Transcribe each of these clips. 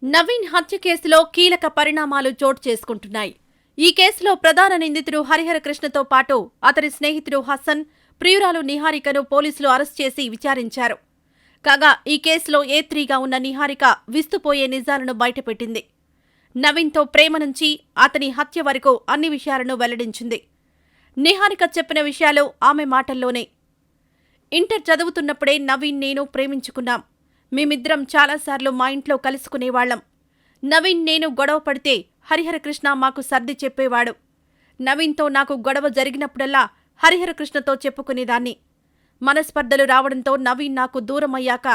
నవీన్ హత్య కేసులో కీలక పరిణామాలు చోటు చేసుకుంటున్నాయి. ఈ కేసులో ప్రధాన నిందితుడు హరిహర కృష్ణతో పాటు అతని స్నేహితుడు హసన్, ప్రియురాలు నిహారికను పోలీసులు అరెస్ట్ చేసి విచారించారు. కాగా ఈ కేసులో ఏ3గా ఉన్న నిహారిక విస్తుపోయే నిజాలను బయటపెట్టింది. నవీన్తో ప్రేమ నుంచి అతని హత్య వరకు అన్ని విషయాలను వెల్లడించింది. నిహారిక చెప్పిన విషయాలు ఆమె మాటల్లోనే. ఇంటర్ చదువుతున్నప్పుడే నవీన్ నేను ప్రేమించుకున్నాం. మేమిద్దరం చాలాసార్లు మా ఇంట్లో కలుసుకునేవాళ్లం. నవీన్ నేను గొడవ పడితే హరిహర కృష్ణ మాకు సర్ది చెప్పేవాడు. నవీన్తో నాకు గొడవ జరిగినప్పుడల్లా హరిహర కృష్ణతో చెప్పుకునేదాన్ని. మనస్పర్ధలు రావడంతో నవీన్ నాకు దూరమయ్యాక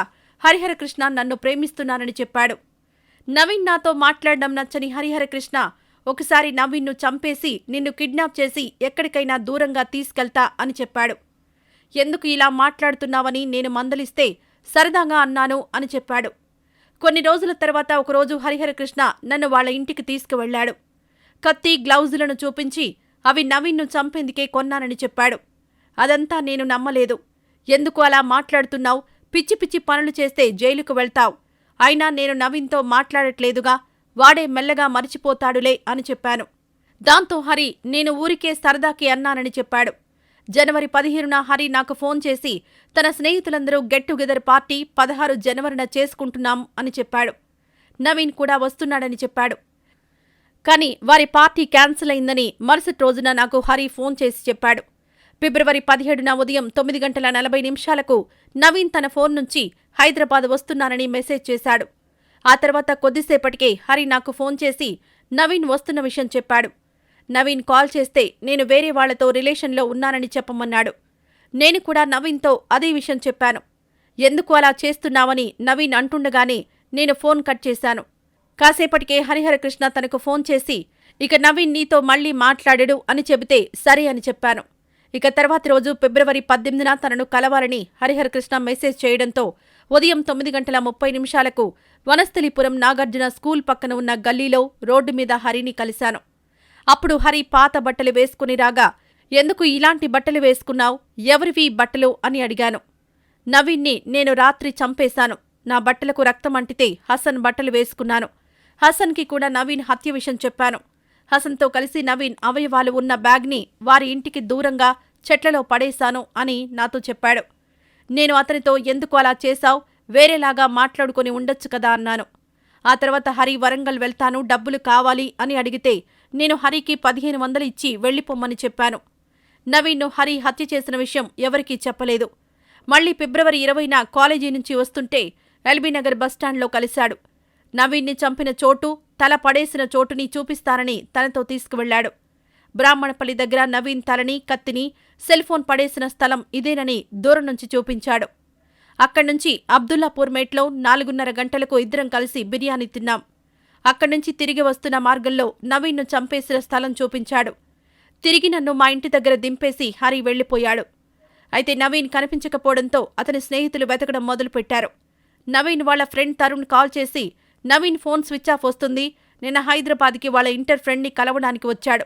హరిహర కృష్ణ నన్ను ప్రేమిస్తున్నానని చెప్పాడు. నవీన్ నాతో మాట్లాడడం నచ్చని హరిహర కృష్ణ ఒకసారి నవీన్ను చంపేసి నిన్ను కిడ్నాప్ చేసి ఎక్కడికైనా దూరంగా తీసుకెళ్తా అని చెప్పాడు. ఎందుకు ఇలా మాట్లాడుతున్నావని నేను మందలిస్తే సరదాగా అన్నాను అని చెప్పాడు. కొన్ని రోజుల తర్వాత ఒకరోజు హరిహర కృష్ణ నన్ను వాళ్ల ఇంటికి తీసుకువెళ్లాడు. కత్తి, గ్లౌజులను చూపించి అవి నవీన్ను చంపేందుకే కొన్నానని చెప్పాడు. అదంతా నేను నమ్మలేదు. ఎందుకు అలా మాట్లాడుతున్నావు? పిచ్చి పిచ్చి పనులు చేస్తే జైలుకు వెళ్తావు. అయినా నేను నవీన్తో మాట్లాడట్లేదుగా, వాడే మెల్లగా మరిచిపోతాడులే అని చెప్పాను. దాంతో హరి నేను ఊరికే సరదాకి అన్నానని చెప్పాడు. జనవరి 15న హరి నాకు ఫోన్ చేసి తన స్నేహితులందరూ గెట్ టుగెదర్ పార్టీ 16 జనవరిన చేసుకుంటున్నాం అని చెప్పాడు. నవీన్ కూడా వస్తున్నాడని చెప్పాడు. కానీ వారి పార్టీ క్యాన్సిల్ అయిందని మరుసటి రోజున నాకు హరి ఫోన్ చేసి చెప్పాడు. ఫిబ్రవరి 17న ఉదయం 9:40 నవీన్ తన ఫోన్ నుంచి హైదరాబాద్ వస్తున్నానని మెసేజ్ చేశాడు. ఆ తర్వాత కొద్దిసేపటికే హరి నాకు ఫోన్ చేసి నవీన్ వస్తున్న విషయం చెప్పాడు. నవీన్ కాల్ చేస్తే నేను వేరే వాళ్లతో రిలేషన్లో ఉన్నానని చెప్పమన్నాడు. నేను కూడా నవీన్తో అదే విషయం చెప్పాను. ఎందుకు అలా చేస్తున్నావని నవీన్ అంటుండగానే నేను ఫోన్ కట్ చేశాను. కాసేపటికే హరిహర కృష్ణ తనకు ఫోన్ చేసి ఇక నవీన్ నీతో మళ్లీ మాట్లాడడు అని చెబితే సరే అని చెప్పాను. ఇక తర్వాతి రోజు ఫిబ్రవరి 18న తనను కలవాలని హరిహర కృష్ణ మెసేజ్ చేయడంతో ఉదయం 9:30 వనస్థలిపురం నాగార్జున స్కూల్ పక్కన ఉన్న గల్లీలో రోడ్డు మీద హరిని కలిశాను. అప్పుడు హరి పాత బట్టలు వేసుకుని రాగా ఎందుకు ఇలాంటి బట్టలు వేసుకున్నావు? ఎవరివి బట్టలు అని అడిగాను. నవీన్ని నేను రాత్రి చంపేశాను. నా బట్టలకు రక్తం అంటితే హసన్ బట్టలు వేసుకున్నాను. హసన్కి కూడా నవీన్ హత్య విషయం చెప్పాను. హసన్తో కలిసి నవీన్ అవయవాలు ఉన్న బ్యాగ్ని వారి ఇంటికి దూరంగా చెట్లలో పడేశాను అని నాతో చెప్పాడు. నేను అతనితో ఎందుకు అలా చేశావు? వేరేలాగా మాట్లాడుకుని ఉండొచ్చు కదా అన్నాను. ఆ తర్వాత హరి వరంగల్ వెళ్తాను, డబ్బులు కావాలి అని అడిగితే నేను హరికి 1500 ఇచ్చి వెళ్లిపోమ్మని చెప్పాను. నవీన్ను హరి హత్య చేసిన విషయం ఎవరికీ చెప్పలేదు. మళ్లీ ఫిబ్రవరి 20న కాలేజీ నుంచి వస్తుంటే ఎల్బీనగర్ బస్టాండ్లో కలిశాడు. నవీన్ని చంపిన చోటు, తల పడేసిన చోటుని చూపిస్తానని తనతో తీసుకువెళ్లాడు. బ్రాహ్మణపల్లి దగ్గర నవీన్ తలని, కత్తిని, సెల్ఫోన్ పడేసిన స్థలం ఇదేనని దూరం నుంచి చూపించాడు. అక్కడ్నుంచి అబ్దుల్లాపూర్ మేట్లో 4:30 గంటలకు ఇద్దరం కలిసి బిర్యానీ తిన్నాం. అక్కడ్నుంచి తిరిగి వస్తున్న మార్గంలో నవీన్ను చంపేసిన స్థలం చూపించాడు. తిరిగి నన్ను మా ఇంటి దగ్గర దింపేసి హరి వెళ్లిపోయాడు. అయితే నవీన్ కనిపించకపోవడంతో అతని స్నేహితులు వెతకడం మొదలుపెట్టారు. నవీన్ వాళ్ల ఫ్రెండ్ తరుణ్ కాల్ చేసి నవీన్ ఫోన్ స్విచ్ ఆఫ్ వస్తుంది, నిన్న హైదరాబాద్కి వాళ్ళ ఇంటర్ ఫ్రెండ్ని కలవడానికి వచ్చాడు,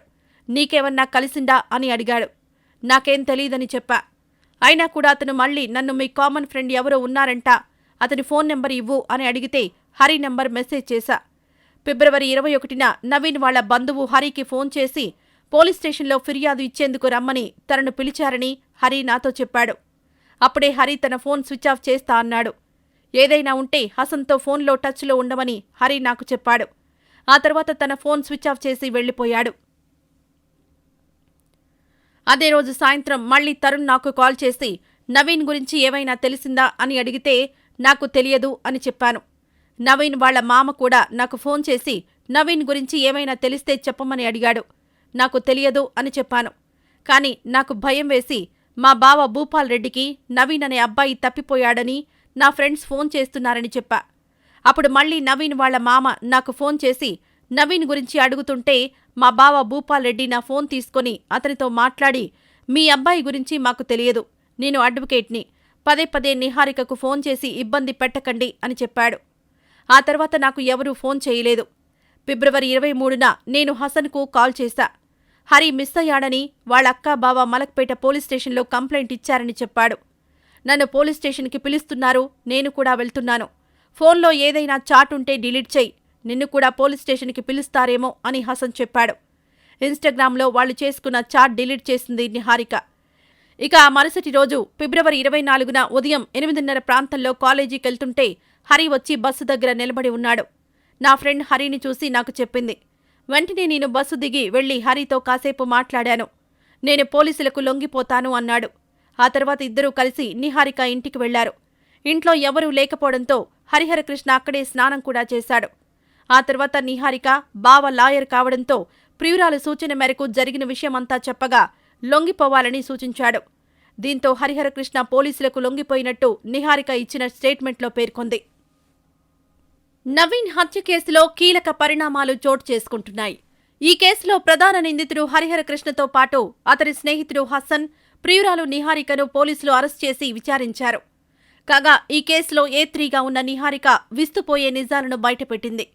నీకేమన్నా కలిసిందా అని అడిగాడు. నాకేం తెలీదని చెప్పా. అయినా కూడా అతను మళ్లీ నన్ను మీ కామన్ ఫ్రెండ్ ఎవరో ఉన్నారంట, అతని ఫోన్ నెంబర్ ఇవ్వు అని అడిగితే హరి నెంబర్ మెసేజ్ చేశా. ఫిబ్రవరి 21న నవీన్ వాళ్ల బంధువు హరికి ఫోన్ చేసి పోలీస్ స్టేషన్లో ఫిర్యాదు ఇచ్చేందుకు రమ్మని తనను పిలిచారని హరి నాతో చెప్పాడు. అప్పుడే హరి తన ఫోన్ స్విచ్ ఆఫ్ చేస్తా అన్నాడు. ఏదైనా ఉంటే హసన్తో ఫోన్లో టచ్లో ఉండమని హరి నాకు చెప్పాడు. ఆ తర్వాత తన ఫోన్ స్విచ్ ఆఫ్ చేసి వెళ్లిపోయాడు. అదే రోజు సాయంత్రం మళ్లీ తరుణ్ నాకు కాల్ చేసి నవీన్ గురించి ఏమైనా తెలిసిందా అని అడిగితే నాకు తెలియదు అని చెప్పాను. నవీన్ వాళ్ల మామ కూడా నాకు ఫోన్ చేసి నవీన్ గురించి ఏమైనా తెలిస్తే చెప్పమని అడిగాడు. నాకు తెలియదు అని చెప్పాను. కాని నాకు భయం వేసి మా బావ భూపాల్ రెడ్డికి నవీన్ అనే అబ్బాయి తప్పిపోయాడని నా ఫ్రెండ్స్ ఫోన్ చేస్తున్నారని చెప్పా. అప్పుడు మళ్లీ నవీన్ వాళ్ల మామ నాకు ఫోన్ చేసి నవీన్ గురించి అడుగుతుంటే మా బావ భూపాల్ రెడ్డి నా ఫోన్ తీసుకుని అతనితో మాట్లాడి మీ అబ్బాయి గురించి మాకు తెలియదు, నేను అడ్వకేట్ని, పదే పదే నిహారికకు ఫోన్ చేసి ఇబ్బంది పెట్టకండి అని చెప్పాడు. ఆ తర్వాత నాకు ఎవరూ ఫోన్ చేయలేదు. ఫిబ్రవరి 23న నేను హసన్కు కాల్ చేశా. హరి మిస్ అయ్యాడని వాళ్ళక్క బావ మలక్పేట పోలీస్ స్టేషన్లో కంప్లైంట్ ఇచ్చారని చెప్పాడు. నన్ను పోలీస్ స్టేషన్కి పిలుస్తున్నారు, నేను కూడా వెళ్తున్నాను. ఫోన్లో ఏదైనా చాటుంటే డిలీట్ చెయ్యి, నిన్ను కూడా పోలీస్ స్టేషన్కి పిలుస్తారేమో అని హసన్ చెప్పాడు. ఇన్స్టాగ్రామ్లో వాళ్లు చేసుకున్న చాట్ డిలీట్ చేసింది నిహారిక. ఇక ఆ మరుసటి రోజు ఫిబ్రవరి 24న ఉదయం 8:30 ప్రాంతంలో కాలేజీకెళ్తుంటే హరి వచ్చి బస్సు దగ్గర నిలబడి ఉన్నాడు. నా ఫ్రెండ్ హరిని చూసి నాకు చెప్పింది. వెంటనే నేను బస్సు దిగి వెళ్లి హరితో కాసేపు మాట్లాడాను. నేను పోలీసులకు లొంగిపోతాను అన్నాడు. ఆ తర్వాత ఇద్దరూ కలిసి నిహారిక ఇంటికి వెళ్లారు. ఇంట్లో ఎవరూ లేకపోవడంతో హరిహరకృష్ణ అక్కడే స్నానం కూడా చేశాడు. ఆ తర్వాత నిహారిక బావ లాయర్ కావడంతో ప్రియురాలు సూచన మేరకు జరిగిన విషయమంతా చెప్పగా లొంగిపోవాలని సూచించాడు. దీంతో హరిహరకృష్ణ పోలీసులకు లొంగిపోయినట్టు నిహారిక ఇచ్చిన స్టేట్మెంట్లో పేర్కొంది. నవీన్ హత్య కేసులో కీలక పరిణామాలు చోటు చేసుకుంటున్నాయి. ఈ కేసులో ప్రధాన నిందితుడు హరిహరకృష్ణతో పాటు అతడి స్నేహితుడు హసన్, ప్రియురాలు నిహారికను పోలీసులు అరెస్ట్ చేసి విచారించారు. కాగా ఈ కేసులో ఏ3గా ఉన్న నిహారిక విస్తుపోయే నిజాలను బయటపెట్టింది.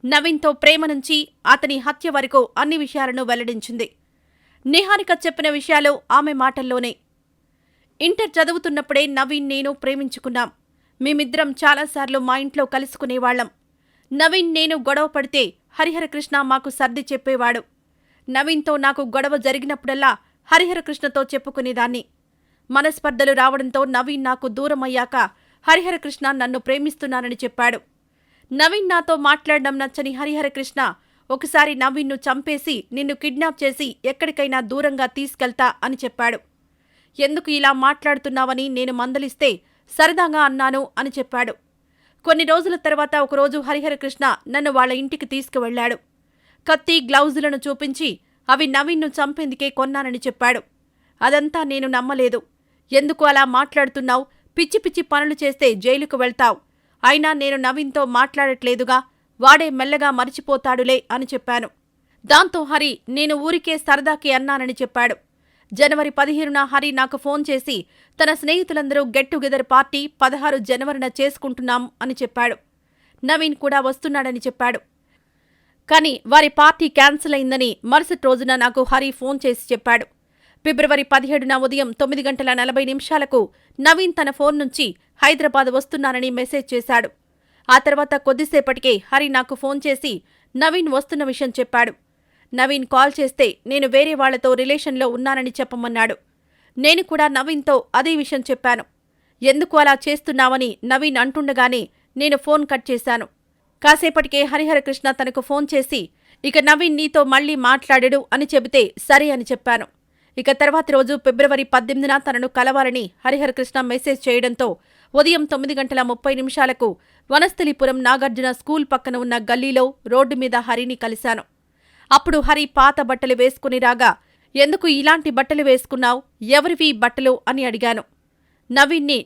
నవీన్తో ప్రేమ నుంచి అతని హత్య వరకు అన్ని విషయాలను వెల్లడించింది. నిహారిక చెప్పిన విషయాలు ఆమె మాటల్లోనే. ఇంటర్ చదువుతున్నప్పుడే నవీన్ నేను ప్రేమించుకున్నాం. మేమిద్దరం చాలాసార్లు మా ఇంట్లో కలుసుకునేవాళ్లం. నవీన్ నేను గొడవ పడితే హరిహరకృష్ణ మాకు సర్ది చెప్పేవాడు. నవీన్తో నాకు గొడవ జరిగినప్పుడల్లా హరిహరకృష్ణతో చెప్పుకునేదాన్ని. మనస్పర్ధలు రావడంతో నవీన్ నాకు దూరమయ్యాక హరిహరకృష్ణ నన్ను ప్రేమిస్తున్నానని చెప్పాడు. నవీన్ నాతో మాట్లాడడం నచ్చని హరిహరకృష్ణ ఒకసారి నవీన్ను చంపేసి నిన్ను కిడ్నాప్ చేసి ఎక్కడికైనా దూరంగా తీసుకెళ్తా అని చెప్పాడు. ఎందుకు ఇలా మాట్లాడుతున్నావని నేను మందలిస్తే సరదాగా అన్నాను అని చెప్పాడు. కొన్ని రోజుల తర్వాత ఒకరోజు హరిహరకృష్ణ నన్ను వాళ్ల ఇంటికి తీసుకువెళ్లాడు. కత్తి, గ్లౌజులను చూపించి అవి నవీన్ను చంపేందుకే కొన్నానని చెప్పాడు. అదంతా నేను నమ్మలేదు. ఎందుకు అలా మాట్లాడుతున్నావు? పిచ్చి పిచ్చి పనులు చేస్తే జైలుకు వెళ్తావు. అయినా నేను నవీన్తో మాట్లాడట్లేదుగా, వాడే మెల్లగా మరిచిపోతాడులే అని చెప్పాను. దాంతో హరి నేను ఊరికే సరదాకి అన్నానని చెప్పాడు. జనవరి 15న హరి నాకు ఫోన్ చేసి తన స్నేహితులందరూ గెట్ టుగెదర్ పార్టీ 16 జనవరిన చేసుకుంటున్నాం అని చెప్పాడు. నవీన్ కూడా వస్తున్నాడని చెప్పాడు. కాని వారి పార్టీ క్యాన్సిల్ అయిందని మరుసటి రోజున నాకు హరి ఫోన్ చేసి చెప్పాడు. ఫిబ్రవరి 17న ఉదయం 9:40 నవీన్ తన ఫోన్ నుంచి హైదరాబాద్ వస్తున్నానని మెసేజ్ చేశాడు. ఆ తర్వాత కొద్దిసేపటికే హరి నాకు ఫోన్ చేసి నవీన్ వస్తున్న విషయం చెప్పాడు. నవీన్ కాల్ చేస్తే నేను వేరే వాళ్లతో రిలేషన్లో ఉన్నానని చెప్పమన్నాడు. నేను కూడా నవీన్తో అదే విషయం చెప్పాను. ఎందుకు అలా చేస్తున్నావని నవీన్ అంటుండగానే నేను ఫోన్ కట్ చేశాను. కాసేపటికే హరిహరకృష్ణ తనకు ఫోన్ చేసి ఇక నవీన్ నీతో మళ్లీ మాట్లాడడు అని చెబితే సరే అని చెప్పాను. ఇక తర్వాతి రోజు ఫిబ్రవరి 18న తనను కలవాలని హరిహరకృష్ణ మెసేజ్ చేయడంతో ఉదయం 9:30 వనస్థలిపురం నాగార్జున స్కూల్ పక్కన ఉన్న గల్లీలో రోడ్డు మీద హరిని కలిశాను. అప్పుడు హరి పాత బట్టలు వేసుకుని రాగా ఎందుకు ఇలాంటి బట్టలు వేసుకున్నావు? ఎవరివి బట్టలు అని అడిగాను. నవీన్ని